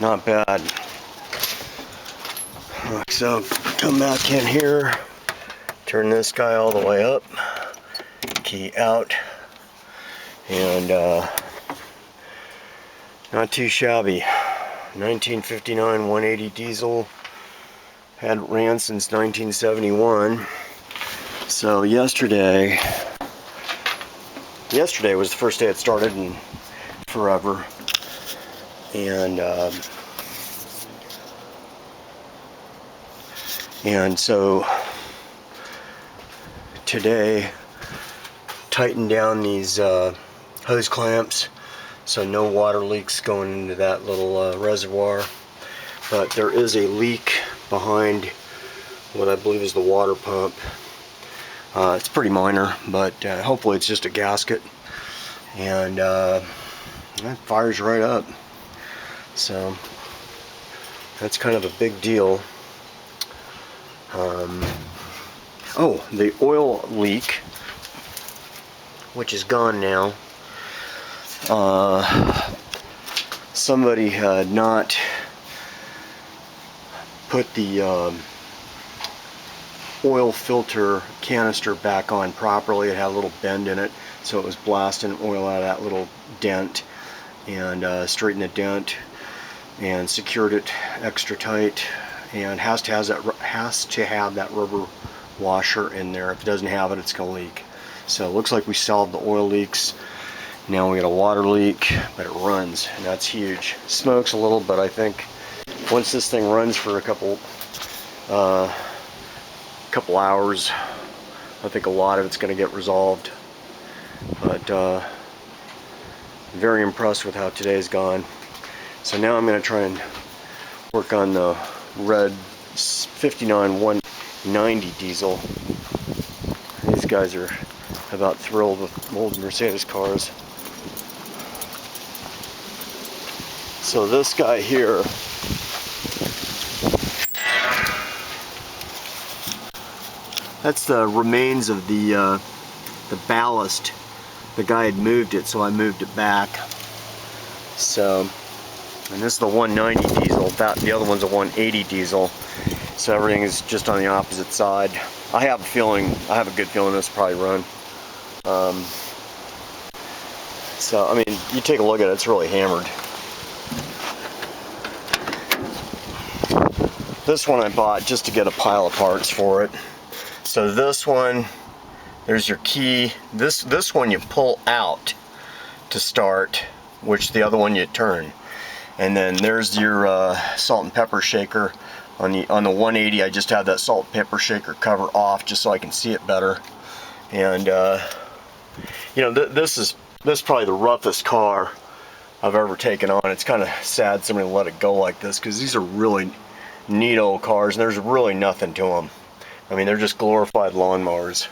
Not bad. So come back in here, turn this guy all the way up, key out, and not too shabby. 1959 180 diesel, had ran since 1971. So yesterday was the first day it started in forever, and so today tightened down these hose clamps so no water leaks going into that little reservoir. But there is a leak behind what I believe is the water pump. It's pretty minor, but hopefully it's just a gasket, and that fires right up. So that's kind of a big deal. Oh, the oil leak, which is gone now. Somebody had not put the oil filter canister back on properly. It had a little bend in it, so it was blasting oil out of that little dent, and straightened the dent and secured it extra tight, and has to have that rubber washer in there. If it doesn't have it, it's gonna leak. So it looks like we solved the oil leaks. Now we got a water leak, but it runs, and that's huge. Smokes a little, but I think once this thing runs for a couple hours, I think a lot of it's going to get resolved. But very impressed with how today's gone. So now I'm going to try and work on the red 59 190 diesel. These guys are about thrilled with old Mercedes cars. So this guy here, that's the remains of the ballast. The guy had moved it, so I moved it back. So, and this is the 190 diesel. The other one's a 180 diesel. So everything is just on the opposite side. I have a good feeling this will probably run. So I mean, you take a look at it; it's really hammered. This one I bought just to get a pile of parts for it. So this one, there's your key. This one you pull out to start, which the other one you turn. And then there's your salt and pepper shaker. On the 180, I just have that salt and pepper shaker cover off just so I can see it better. And you know, this is probably the roughest car I've ever taken on. It's kind of sad somebody let it go like this, because these are really neat old cars, and there's really nothing to them. I mean, they're just glorified lawnmowers,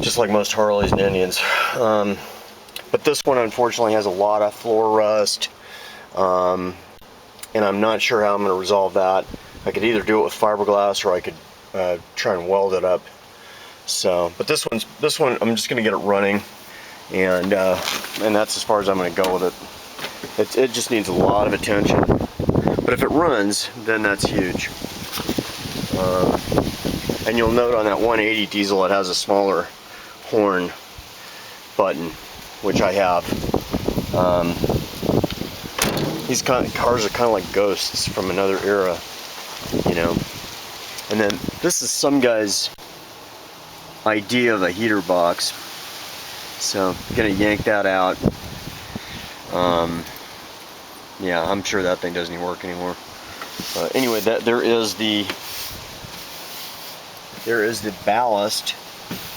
just like most Harleys and Indians. But this one unfortunately has a lot of floor rust, and I'm not sure how I'm going to resolve that. I could either do it with fiberglass, or I could try and weld it up. So, but this one I'm just going to get it running, and that's as far as I'm going to go with it. It just needs a lot of attention. But if it runs, then that's huge. And you'll note on that 180 diesel, it has a smaller horn button, which I have. These cars are kind of like ghosts from another era, you know. And then this is some guy's idea of a heater box. So I'm gonna yank that out. Yeah, I'm sure that thing doesn't even work anymore. Anyway, there is the ballast,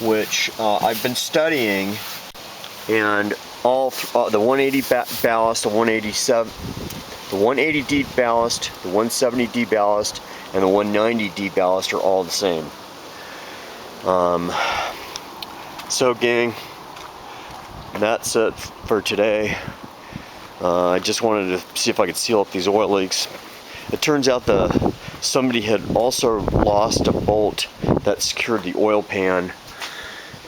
which I've been studying, and all the 180 ballast, the 187, the 180D ballast, the 170D ballast, and the 190D ballast are all the same. So gang, that's it for today. I just wanted to see if I could seal up these oil leaks. It turns out somebody had also lost a bolt that secured the oil pan,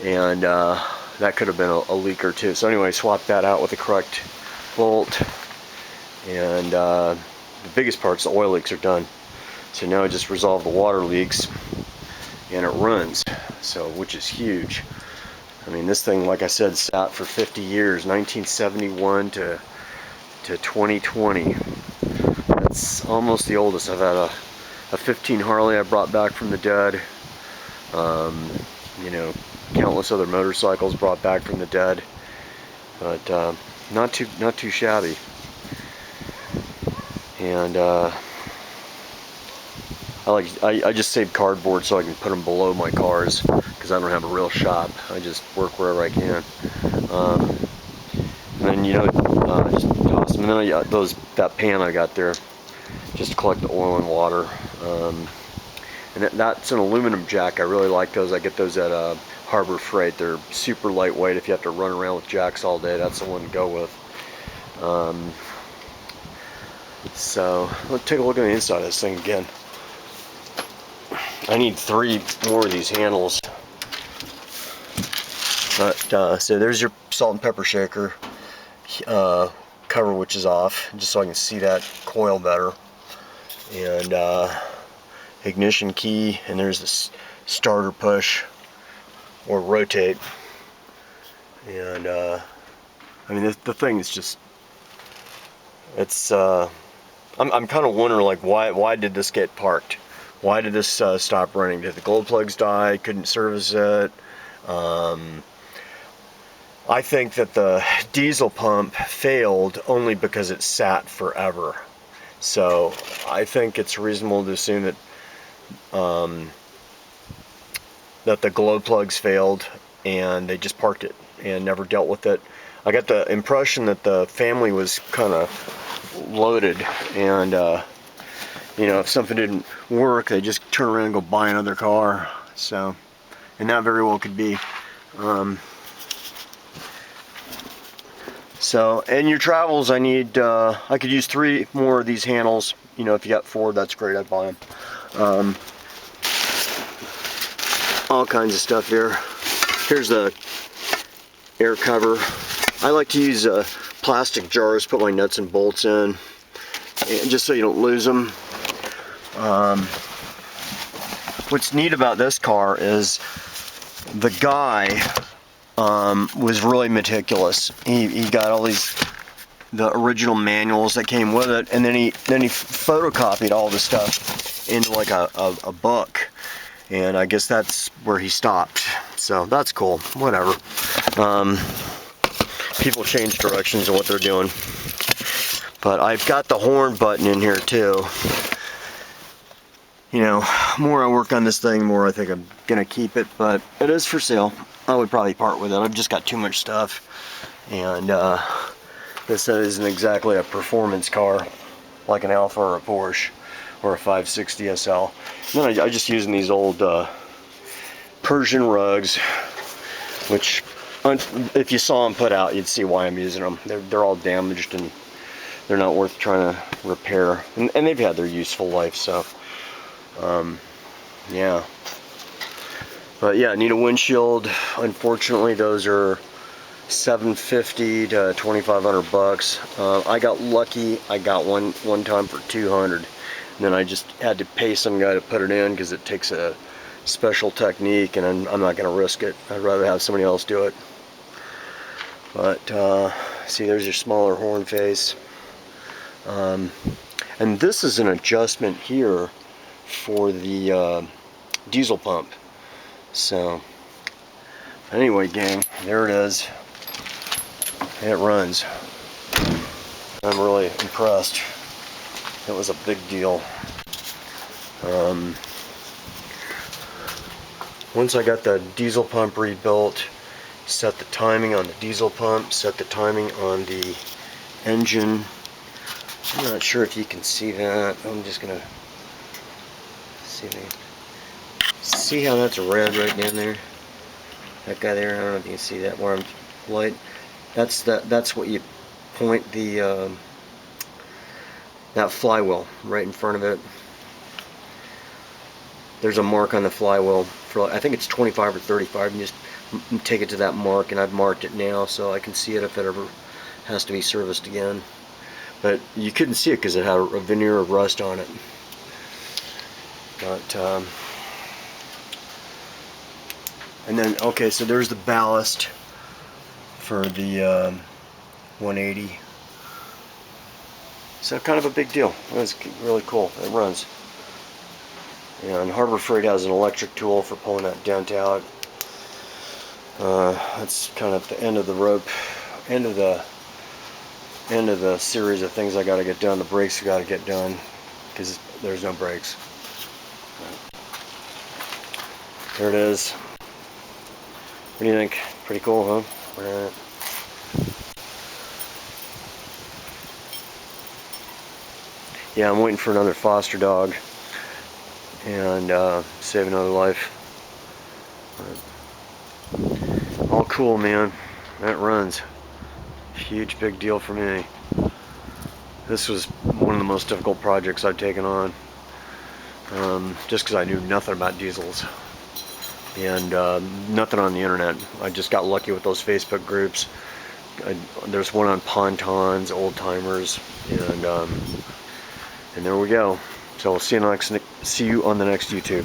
and that could have been a leak or two. So anyway, swap that out with the correct bolt, and the biggest parts, the oil leaks, are done. So now I just resolve the water leaks and it runs, so which is huge. I mean, this thing, like I said, sat for 50 years, 1971 to 2020. That's almost the oldest. I've had a 15 Harley I brought back from the dead. You know, countless other motorcycles brought back from the dead, but not too shabby. And I just save cardboard so I can put them below my cars, because I don't have a real shop. I just work wherever I can. And then, you know, just toss them. And then that pan I got there, just to collect the oil and water. And that's an aluminum jack. I really like those. I get those at Harbor Freight. They're super lightweight. If you have to run around with jacks all day, that's the one to go with. So let's take a look at the inside of this thing again. I need 3 more of these handles. But so there's your salt and pepper shaker cover, which is off, just so I can see that coil better. And ignition key, and there's this starter push or rotate. And I mean, the thing is just, it's I'm kind of wondering, like, why did this get parked? Why did this stop running? Did the glow plugs die? Couldn't service it? I think that the diesel pump failed only because it sat forever. So I think it's reasonable to assume that that the glow plugs failed and they just parked it and never dealt with it. I got the impression that the family was kind of loaded, and you know, if something didn't work, they just turn around and go buy another car. So, and that very well could be. So, in your travels, I need, I could use 3 more of these handles. You know, if you got 4, that's great, I'd buy them. All kinds of stuff here. Here's the air cover. I like to use plastic jars, put my nuts and bolts in, and just so you don't lose them. What's neat about this car is the guy was really meticulous. He got all the original manuals that came with it, and then he photocopied all the stuff into like a book, and I guess that's where he stopped. So that's cool. Whatever. People change directions of what they're doing. But I've got the horn button in here too. You know, more I work on this thing, more I think I'm gonna keep it, but it is for sale. I would probably part with it. I've just got too much stuff, and this isn't exactly a performance car like an Alfa or a Porsche or a 560 SL. And then I'm just using these old Persian rugs, which if you saw them put out, you'd see why I'm using them. They're all damaged and they're not worth trying to repair, and they've had their useful life. So yeah. But yeah, I need a windshield. Unfortunately, those are $750 to $2,500. I got lucky. I got one time for $200, and then I just had to pay some guy to put it in because it takes a special technique, and I'm not going to risk it. I'd rather have somebody else do it. But see, there's your smaller horn face, and this is an adjustment here for the diesel pump. So anyway, gang, there it is. And it runs. I'm really impressed. It was a big deal. Once I got the diesel pump rebuilt, set the timing on the diesel pump, set the timing on the engine. I'm not sure if you can see that. I'm just gonna see how that's red right down there. That guy there, I don't know if you can see that where I'm light. That's what you point the that flywheel right in front of it. There's a mark on the flywheel for, I think it's 25 or 35. You just take it to that mark, and I've marked it now so I can see it if it ever has to be serviced again. but you couldn't see it because it had a veneer of rust on it. But and then, okay, so there's the ballast for the 180. So kind of a big deal. It's really cool. It runs. And Harbor Freight has an electric tool for pulling that dent out. That's kind of the end of the rope, end of the series of things I got to get done. The brakes got to get done because there's no brakes. There it is. What do you think? Pretty cool, huh? Yeah, I'm waiting for another foster dog and save another life. All cool, man. That runs. Huge, big deal for me. This was one of the most difficult projects I've taken on, just because I knew nothing about diesels and nothing on the internet. I just got lucky with those Facebook groups. There's one on pontons, old timers, and there we go. So we'll see you on the next YouTube.